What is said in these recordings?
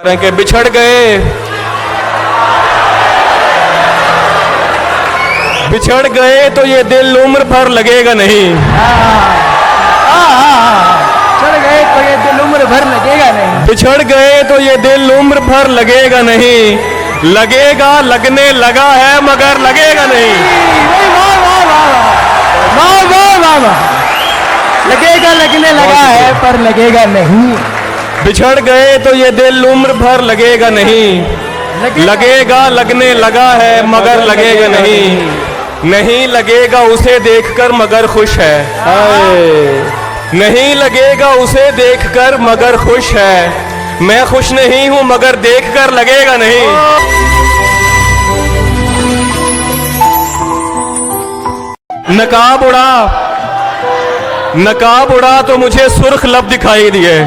के बिछड़ गए, बिछड़ गए तो ये दिल उम्र भर लगेगा नहीं। चढ़ गए तो ये दिल उम्र भर लगेगा नहीं। बिछड़ गए तो ये दिल उम्र भर लगेगा नहीं, लगेगा लगने लगा है मगर लगेगा नहीं। वाह वाह वाह वाह वाह वाह वाह। लगेगा लगने लगा है पर लगेगा नहीं। बिछड़ गए तो ये दिल उम्र भर लगेगा नहीं, लगेगा लगने लगा है मगर लगेगा नहीं। नहीं लगेगा उसे देखकर मगर खुश है, नहीं लगेगा उसे देखकर मगर खुश है। मैं खुश नहीं हूं मगर देखकर लगेगा नहीं। नकाब उड़ा, नकाब उड़ा तो मुझे सुर्ख लब दिखाई दिए।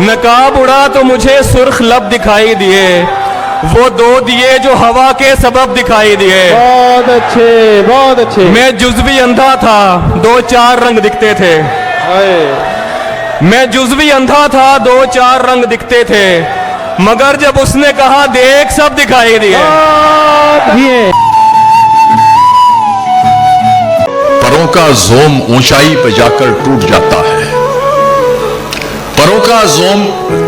नकाब उड़ा तो मुझे सुर्ख लब दिखाई दिए, वो दो दिए जो हवा के सबब दिखाई दिए। बहुत अच्छे बहुत अच्छे। मैं जुज़वी अंधा था, दो चार रंग दिखते थे। मैं जुज़वी अंधा था, दो चार रंग दिखते थे, मगर जब उसने कहा देख सब दिखाई दिए। परों का जोम ऊंचाई पे जाकर टूट जाता है। परों का जोम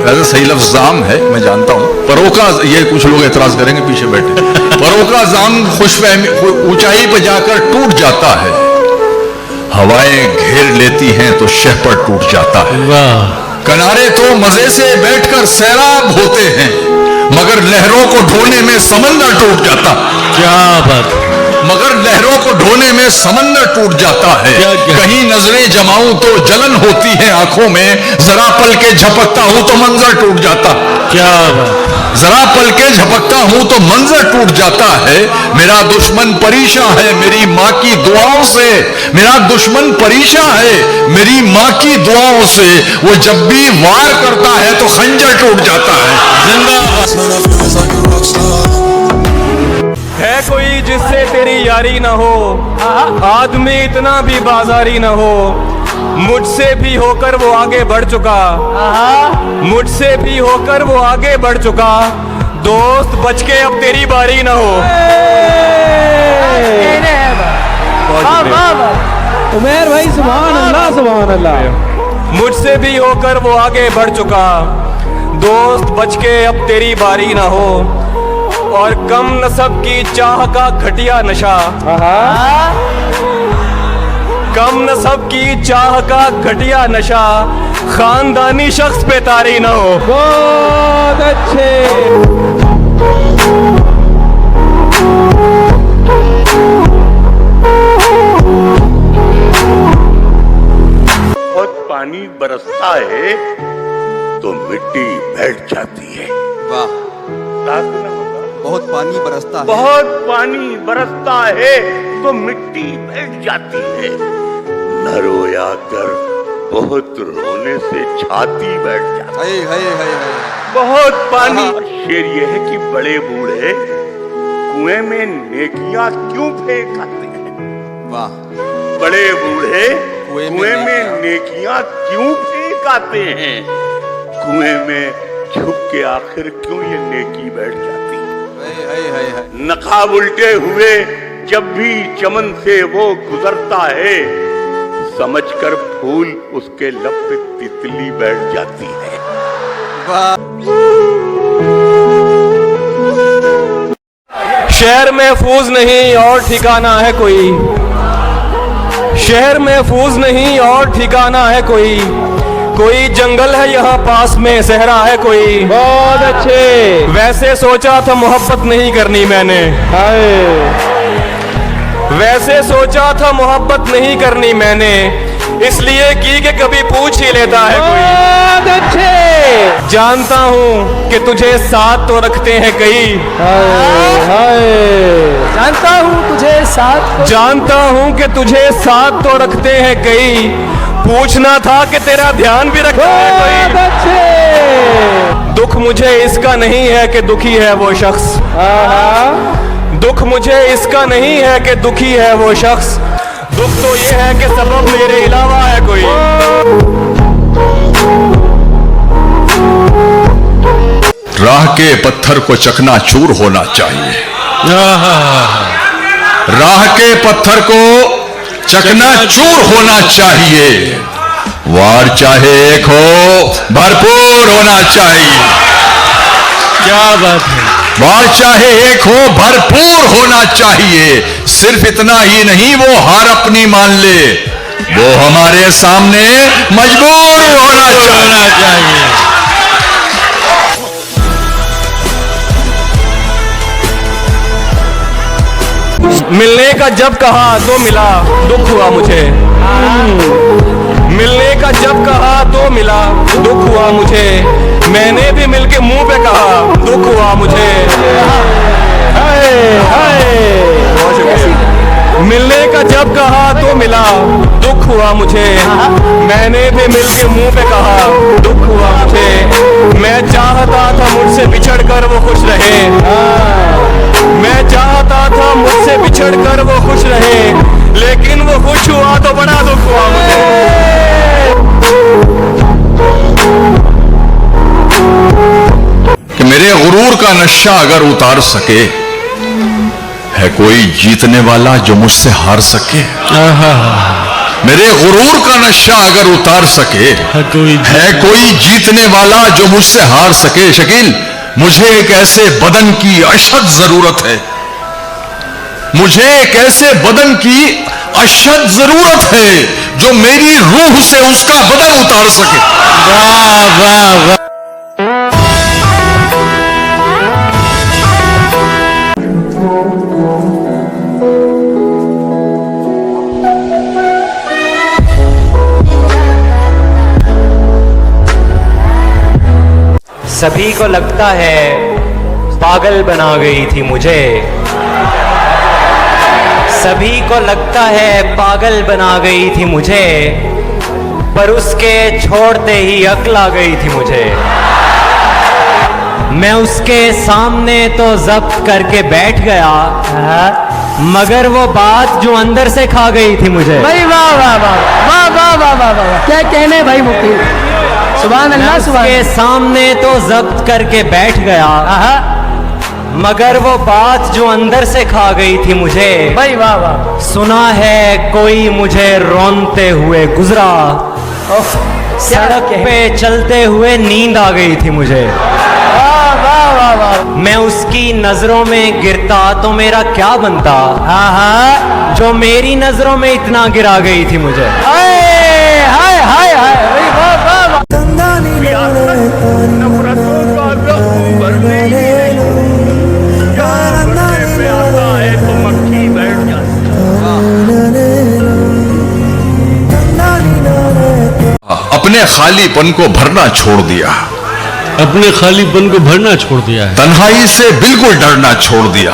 वैसे सही लफ्ज़ जाम है, मैं जानता हूं। परों का, ये कुछ लोग एतराज करेंगे पीछे बैठे। परों का जाम ऊंचाई पे जाकर टूट जाता है, हवाएं घेर लेती हैं तो शह पर टूट जाता है। किनारे तो मजे से बैठकर सैराब होते हैं, मगर लहरों को ढोने में समंदर टूट जाता। क्या बात। मगर लहरों को ढोने में समंदर टूट जाता है। कहीं नजरें जमाऊं तो जलन होती है आंखों में, जरा पल के झपकता हूं तो मंजर टूट जाता। क्या जरा पल के झपकता हूं तो मंजर टूट जाता है। मेरा दुश्मन परेशान है मेरी माँ की दुआओं से, मेरा दुश्मन परेशान है मेरी माँ की दुआओं से। वो जब भी वार करता है तो खंजर टूट जाता है। है कोई जिससे तेरी यारी ना हो, आदमी इतना भी बाजारी ना हो। मुझसे भी होकर वो आगे बढ़ चुका, मुझसे भी होकर वो आगे बढ़ चुका। दोस्त बच के अब तेरी बारी ना हो। उमेर भाई सुभान अल्लाह सुभान अल्लाह। मुझसे भी होकर वो आगे बढ़ चुका, दोस्त बच के अब तेरी बारी ना हो। और कम नसब की चाह का घटिया नशा, कम नसब की चाह का घटिया नशा, खानदानी शख्स पे तारी ना हो। बहुत अच्छे। बहुत पानी बरसता है तो मिट्टी बैठ जाती है। वाह। बहुत पानी बरसता है, बहुत पानी बरसता है तो मिट्टी बैठ जाती है। न रोया कर बहुत रोने से छाती बैठ जाती है। है। बहुत पानी। और शेर ये है कि बड़े बूढ़े कुएं में नेकियां क्यों फेंक आते हैं। वाह। बड़े बूढ़े कुएं में नेकियां क्यों फेंक आते हैं। कुएं में झुक के आखिर क्यों ये नेकी बैठ जाती है। नकाब उल्टे हुए जब भी चमन से वो गुजरता है, समझकर फूल उसके लब पे तितली बैठ जाती है। शहर महफूज नहीं और ठिकाना है कोई, शहर महफूज नहीं और ठिकाना है कोई। कोई जंगल है यहाँ पास में सहरा है कोई। बहुत अच्छे। वैसे सोचा था मोहब्बत नहीं करनी मैंने, वैसे सोचा था मोहब्बत नहीं करनी मैंने, इसलिए की कि कभी पूछ ही लेता है कोई। बहुत अच्छे। जानता हूँ कि तुझे साथ तो रखते हैं कई, जानता हूँ तुझे साथ, जानता हूँ कि तुझे साथ तो रखते हैं कई। पूछना था कि तेरा ध्यान भी रखता है कोई। बहुत अच्छे। दुख मुझे इसका नहीं है कि दुखी है वो शख्स, दुख मुझे इसका नहीं है कि दुखी है वो शख्स। दुख तो ये है कि सबब मेरे अलावा है कोई। के पत्थर को चकनाचूर होना चाहिए, राह के पत्थर को चकनाचूर होना चाहिए। वार चाहे एक हो, भरपूर होना चाहिए। क्या बात है। वार चाहे एक हो, भरपूर होना चाहिए। सिर्फ इतना ही नहीं, वो हार अपनी मान ले, वो हमारे सामने मजबूर होना चाहिए। मिलने का जब कहा तो मिला, दुख हुआ मुझे। मिलने का जब कहा तो मिला, दुख हुआ मुझे। मैंने भी मिलके मुंह पे कहा, दुख हुआ मुझे। मिलने का जब कहा तो मिला, दुख हुआ मुझे। मैंने भी मिलके मुंह पे कहा, दुख हुआ मुझे। मैं चाहता था मुझसे बिछड़ कर वो खुश रहे, मैं चाहता था मुझसे बिछड़ कर वो खुश रहे, लेकिन वो खुश हुआ तो बड़ा दुख हुआ मुझे। कि मेरे गुरूर का नशा अगर उतार सके, है कोई जीतने वाला जो मुझसे हार सके। मेरे गुरूर का नशा अगर उतार सके, है कोई जीतने वाला जो मुझसे हार सके। शकील, मुझे एक ऐसे बदन की अशद जरूरत है, मुझे एक ऐसे बदन की अशद जरूरत है जो मेरी रूह से उसका बदन उतार सके। वाह वाह वाह। सभी को लगता है पागल बना गई थी मुझे, सभी को लगता है पागल बना गई थी मुझे, पर उसके छोड़ते ही अक्ल आ गई थी मुझे। मैं उसके सामने तो जब्त करके बैठ गया, मगर वो बात जो अंदर से खा गई थी मुझे। भाई वाह वाह वाह वाह वाह वाह वाह वाह, क्या कहने भाई मुफ्ती, सुभान अल्लाह। सुभान के सामने तो जब्त करके बैठ गया, मगर वो बात जो अंदर से खा गई थी मुझे। भाई वाह वाह। सुना है कोई मुझे रोनते हुए गुजरा, सड़क पे चलते हुए नींद आ गई थी मुझे। वाह वाह वाह वाह। मैं उसकी नजरों में गिरता तो मेरा क्या बनता, जो मेरी नजरों में इतना गिरा गई थी मुझे। हाय हाय हाय हाय, भाई वाह वाह वाह। नफरतों का रंग भरने ही नहीं, यहाँ भरने पे आता है तो मक्खी बैठ जाती है। अपने खालीपन को भरना छोड़ दिया, अपने खालीपन को भरना छोड़ दिया है। तन्हाई से बिल्कुल डरना छोड़ दिया।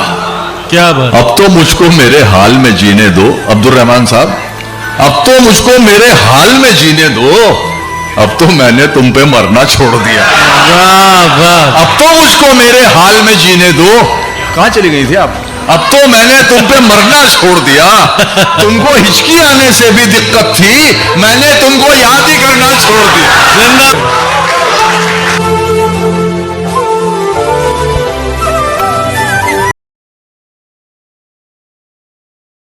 क्या बात। अब तो मुझको मेरे हाल में जीने दो अब्दुल रहमान साहब, अब तो मुझको मेरे हाल में जीने दो। अब तो मैंने तुम पे मरना छोड़ दिया। वाह वाह। अब तो मुझको मेरे हाल में जीने दो। कहां चली गई थी आप? अब तो मैंने तुम पे मरना छोड़ दिया। तुमको हिचकी आने से भी दिक्कत थी, मैंने तुमको याद ही करना छोड़ दिया।